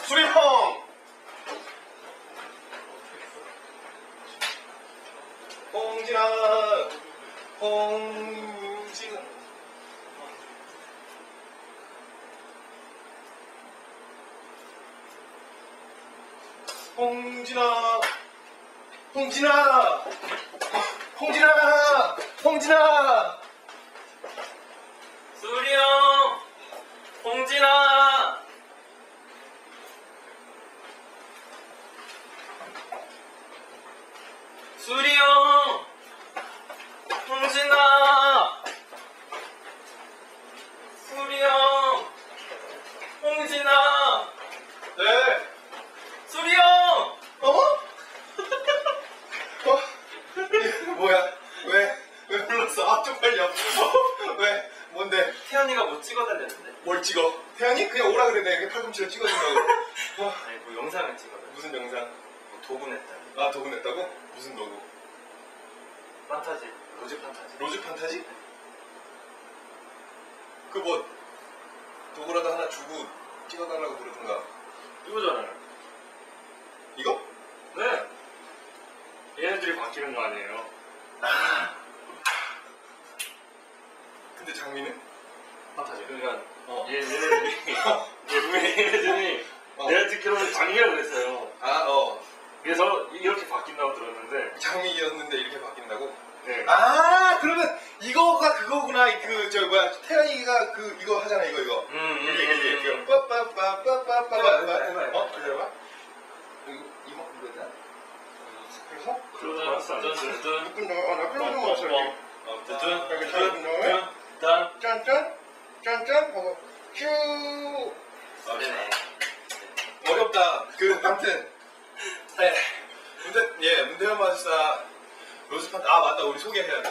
수리펑! 홍진아! 홍진아! 홍진아! 홍진아! 홍진아! 홍진아! 수리 형! 홍진아! 수리 형! 홍진아! 수리 형! 홍진아! 네! 수리 형! 어? 뭐야? 왜 불렀어? 아, 쪽팔려. 왜? 뭔데? 태연이가 뭐 찍어달랬는데? 뭘 찍어? 태연이? 그냥 오라 그래. 내가 팔꿈치로 찍어준다고. 아니 뭐 영상을 찍어달래. 무슨 영상? 뭐 도구 냈다. 아, 도구 냈다고? 무슨 도구? 판타지. 로즈판타지. 로즈판타지? 그 뭐 도구라도 하나 주고 찍어달라고 그러던가. 이거잖아요. 이거? 네. 얘네들이 바뀌는 거 아니에요. 아. 근데 장미는? 판타지. 그러니까 얘네들이 내가 듣기로는 장미라고 그랬어요. 그래서 이렇게 바뀐다고 들었는데 장미였는데 이렇게 바뀐다고? 네. 아, 그러면 이거가 그거구나. 태연이가 이거 하잖아. 이거 이게 빠빠빠빠빠빠빠. 어? 기다려봐. 이거다. 그래서 나 클로즈 모습을 짠짠 하고 큐. 어렵다. 아무튼 문대현 마술사 로즈판타지. 아, 맞다. 우리 소개해야 돼.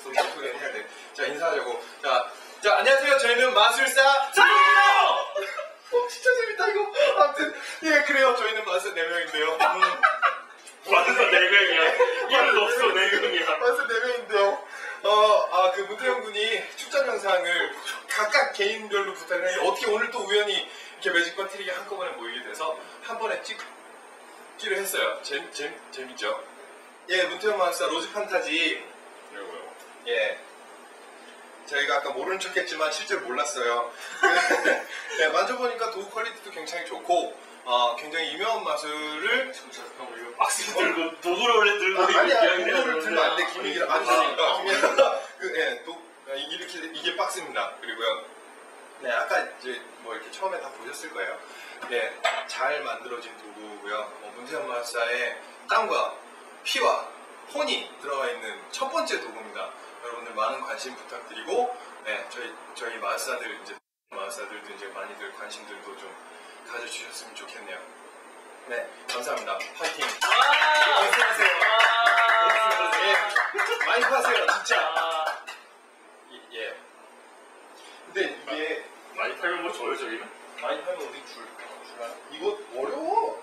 소개해야 돼. 자, 인사하려고. 자, 안녕하세요. 저희는 마술사 사예요. 진짜 재밌다 이거. 아무튼 그래요. 저희는 마술사 4명인데요. 마술사 4명이야. 이름 없어. 4명이야. 마술사 4명인데요. 문태현 군이 출전 영상을 각각 개인별로 부탁을 했는데 어떻게 오늘 또 우연히 이렇게 매직과 트릭이 한꺼번에 모이게 돼서 한 번에 찍기로 했어요. 재밌죠? 예, 문태현 마술사 로즈판타지. 저희가 아까 모르는 척 했지만 실제로 몰랐어요. 네, 만져보니까 도구 퀄리티도 굉장히 좋고 굉장히 유명한 마술을 이거 박스 들고 도구를 원래 들고 아니야, 도구를 들면 안 돼. 기믹이라 안 되니까. 이게 박스입니다. 그리고요. 네, 아까 이제 뭐 이렇게 처음에 다 보셨을 거예요. 네, 잘 만들어진 도구고요. 문태현 마술사의 땀과 피와 혼이 들어가 있는 첫 번째 도구입니다. 여러분들 많은 관심 부탁드리고, 네, 저희 마술사들도 이제 많이들 관심들도 좀 가져주셨으면 좋겠네요. 네, 감사합니다. 파이팅! 말씀하세요. 많이 파세요, 진짜. 예. 근데 이게 많이 팔면 뭐 줘요, 저희는? 많이 팔면 어디 줄까요? 이거 어려워.